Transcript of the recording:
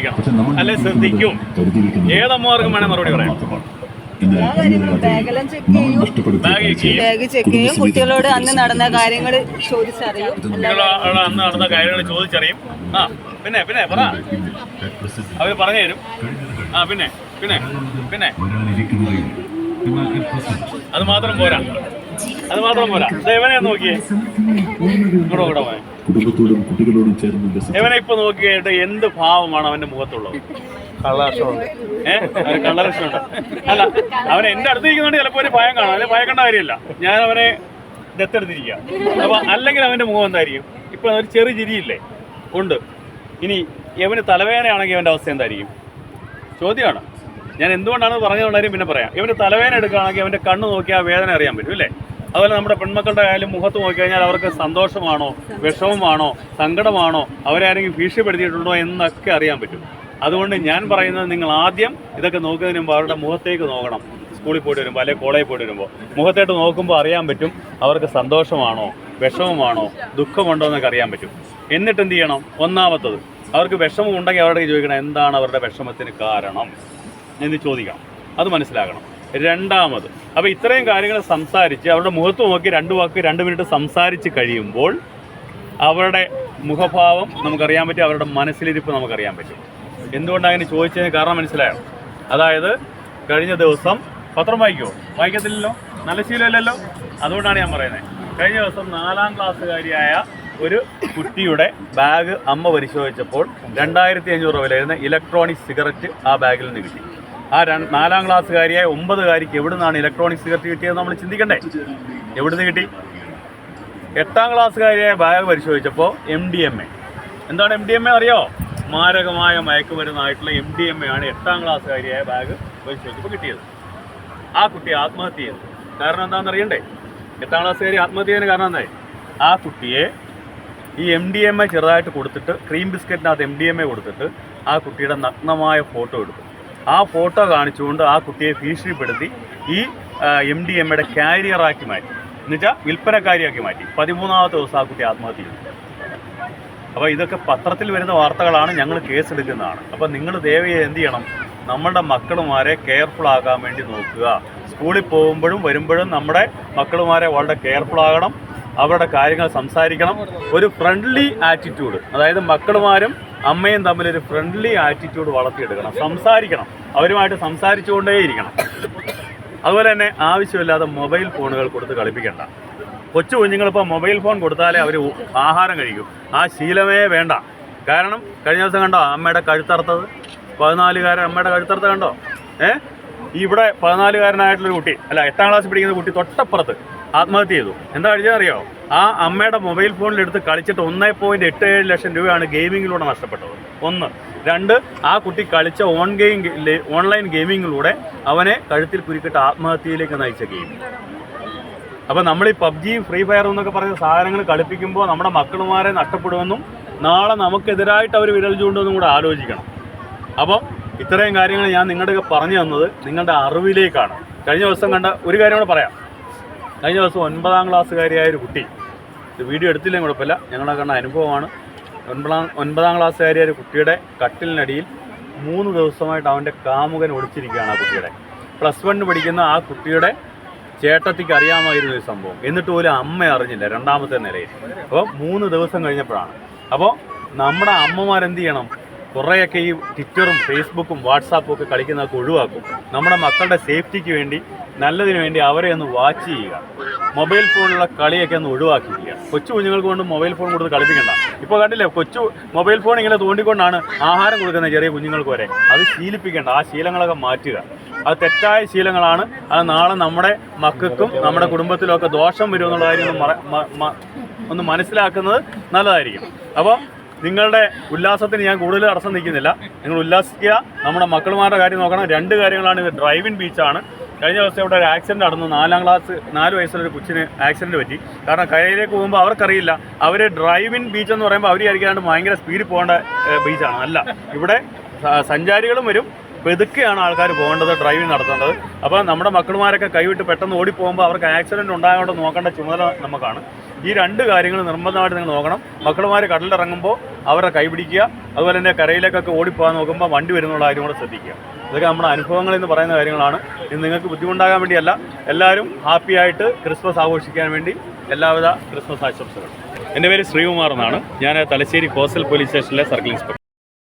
ശ്രദ്ധിക്കണം, അല്ലെ ശ്രദ്ധിക്കും. ഏതമ്മമാർക്കും വേണേൽ മറുപടി പറയാം. ബാഗ് ചെക്ക് ചെയ്യും, കുട്ടികളോട് അന്ന് നടന്ന കാര്യങ്ങൾ ചോദിച്ചറിയും. അന്ന് നടന്ന കാര്യങ്ങൾ ചോദിച്ചറിയും. ആ പിന്നെ പിന്നെ പറ, അവര് പറഞ്ഞു തരും. ആ പിന്നെ പിന്നെ പിന്നെ അത് മാത്രം പോരാ, അത് മാത്രം പോരാ. ഇവനെ നോക്കിയേ, ഇവിടെ പോയെ. ഇവനെ ഇപ്പൊ നോക്കിയിട്ട് എന്ത് ഭാവമാണ് അവന്റെ മുഖത്തുള്ളത്? കള്ളലക്ഷണമുണ്ട്. കള്ളലക്ഷണമുണ്ട്. അല്ല, അവൻ എന്റെ അടുത്ത് ഇരിക്കുന്നതുകൊണ്ട് ചിലപ്പോൾ ഒരു ഭയം കാണാം, അല്ലെ ഭയക്കേണ്ട കാര്യമില്ല. ഞാൻ അവനെ ദത്തെടുത്തിരിക്കുക. അപ്പൊ അല്ലെങ്കിൽ അവന്റെ മുഖം എന്തായിരിക്കും? ഇപ്പൊ ഒരു ചെറു ചിരിയില്ലേ ഉണ്ട്. ഇനി ഇവന് തലവേദനയാണെങ്കിൽ അവന്റെ അവസ്ഥ എന്തായിരിക്കും? ചോദ്യമാണ്. ഞാൻ എന്തുകൊണ്ടാണ് പറഞ്ഞതുകൊണ്ടായിരിക്കും പിന്നെ പറയാം. ഇവന് തലവേദന എടുക്കുകയാണെങ്കിൽ അവന്റെ കണ്ണ് നോക്കിയാൽ ആ വേദന അറിയാൻ പറ്റും, അല്ലേ? അതുപോലെ നമ്മുടെ പെൺമക്കളുടെ ആയാലും മുഖത്ത് നോക്കിക്കഴിഞ്ഞാൽ അവർക്ക് സന്തോഷമാണോ, വിഷമമാണോ, സങ്കടമാണോ, അവരാരെങ്കിലും ഭീഷണിപ്പെടുത്തിയിട്ടുണ്ടോ എന്നൊക്കെ അറിയാൻ പറ്റും. അതുകൊണ്ട് ഞാൻ പറയുന്നത്, നിങ്ങൾ ആദ്യം ഇതൊക്കെ നോക്കുന്നതിന് മുമ്പ് അവരുടെ മുഖത്തേക്ക് നോക്കണം. സ്കൂളിൽ പോയിട്ട് വരുമ്പോൾ അല്ലെങ്കിൽ കോളേജിൽ പോയിട്ട് വരുമ്പോൾ മുഖത്തേട്ട് നോക്കുമ്പോൾ അറിയാൻ പറ്റും അവർക്ക് സന്തോഷമാണോ, വിഷമമാണോ, ദുഃഖമുണ്ടോ എന്നൊക്കെ അറിയാൻ പറ്റും. എന്നിട്ട് എന്ത് ചെയ്യണം? ഒന്നാമത്തത്, അവർക്ക് വിഷമം ഉണ്ടെങ്കിൽ അവരുടെ ചോദിക്കണം, എന്താണ് അവരുടെ വിഷമത്തിന് കാരണം എന്ന് ചോദിക്കണം. അത് മനസ്സിലാക്കണം. രണ്ടാമത്, അപ്പോൾ ഇത്രയും കാര്യങ്ങൾ സംസാരിച്ച് അവരുടെ മുഖത്ത് നോക്കി 2 വാക്ക് 2 മിനിറ്റ് സംസാരിച്ച് കഴിയുമ്പോൾ അവരുടെ മുഖഭാവം നമുക്കറിയാൻ പറ്റും, അവരുടെ മനസ്സിലിരിപ്പ് നമുക്കറിയാൻ പറ്റും. എന്തുകൊണ്ടാണ് അങ്ങനെ ചോദിച്ചതിന് കാരണം മനസ്സിലായോ? അതായത് കഴിഞ്ഞ ദിവസം പത്രം വായിക്കുമോ? വായിക്കത്തില്ലല്ലോ, നല്ല ശീലമില്ലല്ലോ. അതുകൊണ്ടാണ് ഞാൻ പറയുന്നത്. കഴിഞ്ഞ ദിവസം 4ാം ക്ലാസ്സുകാരിയായ ഒരു കുട്ടിയുടെ ബാഗ് അമ്മ പരിശോധിച്ചപ്പോൾ 2500 വില വരുന്ന ഇലക്ട്രോണിക് സിഗരറ്റ് ആ ബാഗിൽ നിന്ന് കിട്ടി. ആ 4ാം ക്ലാസ്സുകാരിയായ 9കാരിക്ക് എവിടെ നിന്നാണ് ഇലക്ട്രോണിക് സിഗരറ്റ് കിട്ടിയത് നമ്മൾ ചിന്തിക്കണ്ടേ? എവിടുന്ന് കിട്ടി? 8ാം ക്ലാസ്സുകാരിയായ ബാഗ് പരിശോധിച്ചപ്പോൾ MDMA. എന്താണ് MDMA അറിയോ? മാരകമായ മയക്കുമരുന്നായിട്ടുള്ള MDMA ആണ് 8ാം ക്ലാസ്സുകാരിയായ ബാഗ് പരിശോധിച്ചപ്പോൾ കിട്ടിയത്. ആ കുട്ടി ആത്മഹത്യ ചെയ്തു. കാരണം എന്താണെന്ന് അറിയണ്ടേ? 8ാം ക്ലാസ്സുകാരി ആത്മഹത്യ ചെയ്യുന്നതിന് കാരണം എന്തായി? ആ കുട്ടിയെ ഈ MDMA ചെറുതായിട്ട് കൊടുത്തിട്ട്, ക്രീം ബിസ്ക്കറ്റിനകത്ത് MDMA കൊടുത്തിട്ട് ആ കുട്ടിയുടെ നഗ്നമായ ഫോട്ടോ എടുത്തു. ആ ഫോട്ടോ കാണിച്ചുകൊണ്ട് ആ കുട്ടിയെ ഭീഷണിപ്പെടുത്തി ഈ MDMAയുടെ കാരിയറാക്കി മാറ്റി, എന്നുവെച്ചാൽ വിൽപ്പനക്കാരിയാക്കി മാറ്റി. 13ാമത്തെ ദിവസം ആ കുട്ടി ആത്മഹത്യ ചെയ്തു. അപ്പോൾ ഇതൊക്കെ പത്രത്തിൽ വരുന്ന വാർത്തകളാണ്, ഞങ്ങൾ കേസെടുക്കുന്നതാണ്. അപ്പോൾ നിങ്ങൾ ദയവായി എന്ത് ചെയ്യണം? നമ്മളുടെ മക്കളുമാരെ കെയർഫുൾ ആകാൻ വേണ്ടി നോക്കുക. സ്കൂളിൽ പോകുമ്പോഴും വരുമ്പോഴും നമ്മുടെ മക്കളുമാരെ വളരെ കെയർഫുൾ ആകണം. അവരുടെ കാര്യങ്ങൾ സംസാരിക്കണം. ഒരു ഫ്രണ്ട്ലി ആറ്റിറ്റ്യൂഡ്, അതായത് മക്കളുമാരും അമ്മയും തമ്മിലൊരു ഫ്രണ്ട്ലി ആറ്റിറ്റ്യൂഡ് വളർത്തിയെടുക്കണം. സംസാരിക്കണം, അവരുമായിട്ട് സംസാരിച്ചുകൊണ്ടേയിരിക്കണം. അതുപോലെ തന്നെ ആവശ്യമില്ലാതെ മൊബൈൽ ഫോണുകൾ കൊടുത്ത് കളിപ്പിക്കേണ്ട. കൊച്ചു കുഞ്ഞുങ്ങളിപ്പോൾ മൊബൈൽ ഫോൺ കൊടുത്താലേ അവർ ആഹാരം കഴിക്കും. ആ ശീലമേ വേണ്ട. കാരണം കഴിഞ്ഞ ദിവസം കണ്ടോ അമ്മയുടെ കഴുത്തറുത്തത്? 14കാരൻ അമ്മയുടെ കഴുത്തറുത്ത കണ്ടോ? ഇവിടെ 14കാരനായിട്ടുള്ളൊരു കുട്ടി, അല്ല 8ാം ക്ലാസ്സിൽ പഠിക്കുന്ന കുട്ടി തൊട്ടപ്പുറത്ത് ആത്മഹത്യ ചെയ്തു. എന്താ കഴിച്ചതറിയോ? ആ അമ്മയുടെ മൊബൈൽ ഫോണിലെടുത്ത് കളിച്ചിട്ട് 1.87 ലക്ഷം രൂപയാണ് ഗെയിമിങ്ങിലൂടെ നഷ്ടപ്പെട്ടത്. 1. 2, ആ കുട്ടി കളിച്ച ഓൺലൈൻ ഗെയിമിങ്ങിലൂടെ അവനെ കഴുത്തിൽ കുരുക്കിട്ട് ആത്മഹത്യയിലേക്ക് നയിച്ച ഗെയിമിങ്. അപ്പോൾ നമ്മൾ ഈ PUBG, ഫ്രീ ഫയർ എന്നൊക്കെ പറയുന്ന സാധനങ്ങൾ കളിപ്പിക്കുമ്പോൾ നമ്മുടെ മക്കളുമാരെ നഷ്ടപ്പെടുമെന്നും നാളെ നമുക്കെതിരായിട്ട് അവർ വിരൽ ചൂണ്ടുമെന്നും കൂടെ ആലോചിക്കണം. അപ്പോൾ ഇത്രയും കാര്യങ്ങൾ ഞാൻ നിങ്ങളുടെയൊക്കെ പറഞ്ഞു തന്നത് നിങ്ങളുടെ അറിവിലേക്കാണ്. കഴിഞ്ഞ ദിവസം കണ്ട ഒരു കാര്യം കൂടെ പറയാം. കഴിഞ്ഞ ദിവസം 9ാം ക്ലാസ്സുകാരിയായ ഒരു കുട്ടി, ഇത് വീഡിയോ എടുത്തില്ലെങ്കിൽ കുഴപ്പമില്ല, ഞങ്ങളുടെ കണ്ട അനുഭവമാണ്. 9ാം ക്ലാസ്സുകാരിയായ ഒരു കുട്ടിയുടെ കട്ടിലിനടിയിൽ 3 ദിവസമായിട്ട് അവൻ്റെ കാമുകൻ ഒളിച്ചിരിക്കുകയാണ്. ആ കുട്ടിയുടെ +1 പഠിക്കുന്ന ആ കുട്ടിയുടെ ചേട്ടത്തിക്ക് അറിയാമായിരുന്ന ഒരു സംഭവം. എന്നിട്ട് പോലും അമ്മ അറിഞ്ഞില്ല, 2ാമത്തെ നിലയിൽ. അപ്പോൾ 3 ദിവസം കഴിഞ്ഞപ്പോഴാണ്. അപ്പോൾ നമ്മുടെ അമ്മമാരെന്ത് ചെയ്യണം? കുറേയൊക്കെ ഈ ട്വിറ്ററും ഫേസ്ബുക്കും വാട്സാപ്പും ഒക്കെ കളിക്കുന്നതൊക്കെ ഒഴിവാക്കും. നമ്മുടെ മക്കളുടെ സേഫ്റ്റിക്ക് വേണ്ടി, നല്ലതിന് വേണ്ടി അവരെ ഒന്ന് വാച്ച് ചെയ്യുക. മൊബൈൽ ഫോണിലുള്ള കളിയൊക്കെ ഒന്ന് ഒഴിവാക്കിക്കുക. കൊച്ചു കുഞ്ഞുങ്ങൾക്ക് കൊണ്ട് മൊബൈൽ ഫോൺ കൊടുത്ത് കളിപ്പിക്കണ്ട. ഇപ്പോൾ കണ്ടില്ലേ, കൊച്ചു മൊബൈൽ ഫോൺ ഇങ്ങനെ തോണ്ടിക്കൊണ്ടാണ് ആഹാരം കൊടുക്കുന്ന ചെറിയ കുഞ്ഞുങ്ങൾക്ക് വരെ. അത് ശീലിപ്പിക്കേണ്ട. ആ ശീലങ്ങളൊക്കെ മാറ്റുക. അത് തെറ്റായ ശീലങ്ങളാണ്. അത് നാളെ നമ്മുടെ മക്കൾക്കും നമ്മുടെ കുടുംബത്തിലൊക്കെ ദോഷം വരുമെന്നുള്ള കാര്യം ഒന്ന് മനസ്സിലാക്കുന്നത് നല്ലതായിരിക്കും. അപ്പോൾ നിങ്ങളുടെ ഉല്ലാസത്തിന് ഞാൻ കൂടുതൽ തടസ്സം നിൽക്കുന്നില്ല. നിങ്ങൾ ഉല്ലാസിക്കുക. നമ്മുടെ മക്കളുമാരുടെ കാര്യം നോക്കണം. 2 കാര്യങ്ങളാണ്. ഇത് ഡ്രൈവിൻ ബീച്ചാണ്. കഴിഞ്ഞ ദിവസം ഇവിടെ ഒരു ആക്സിഡൻറ്റ് നടന്നു. 4 വയസ്സുള്ളൊരു കൊച്ചിന് ആക്സിഡൻറ്റ് പറ്റി. കാരണം കരയിലേക്ക് പോകുമ്പോൾ അവർക്കറിയില്ല. അവർ ഡ്രൈവിൻ ബീച്ച് എന്ന് പറയുമ്പോൾ അവർ വിചാരിക്കാണ്ട് ഭയങ്കര സ്പീഡിൽ പോകേണ്ട ബീച്ചാണ്. അല്ല, ഇവിടെ സഞ്ചാരികളും വരും, പെതുക്കെയാണ് ആൾക്കാർ പോകേണ്ടത്, ഡ്രൈവിംഗ് നടത്തേണ്ടത്. അപ്പോൾ നമ്മുടെ മക്കളുമാരൊക്കെ കൈവിട്ട് പെട്ടെന്ന് ഓടിപ്പോകുമ്പോൾ അവർക്ക് ആക്സിഡൻറ്റ് ഉണ്ടാകാണ്ട് നോക്കേണ്ട ചുമതല നമുക്കാണ്. ഈ 2 കാര്യങ്ങൾ നിർബന്ധമായിട്ട് നിങ്ങൾ നോക്കണം. മക്കളുമാർ കടലിറങ്ങുമ്പോൾ അവരെ കൈപിടിക്കുക, അതുപോലെ തന്നെ കരയിലേക്കൊക്കെ ഓടിപ്പോകാൻ നോക്കുമ്പോൾ വണ്ടി വരുന്നുള്ള കാര്യം കൂടെ ശ്രദ്ധിക്കുക. ഇതൊക്കെ നമ്മുടെ അനുഭവങ്ങളിൽ നിന്ന് പറയുന്ന കാര്യങ്ങളാണ്. ഇത് നിങ്ങൾക്ക് ബുദ്ധിമുട്ടാകാൻ വേണ്ടിയല്ല. എല്ലാവരും ഹാപ്പിയായിട്ട് ക്രിസ്മസ് ആഘോഷിക്കാൻ വേണ്ടി എല്ലാവിധ ക്രിസ്മസ് ആശംസകളും. എൻ്റെ പേര് ശ്രീകുമാർ എന്നാണ്. ഞാൻ തലശ്ശേരി കോസ്റ്റൽ പോലീസ് സ്റ്റേഷനിലെ സർക്കിൾ ഇൻസ്പെക്ടർ.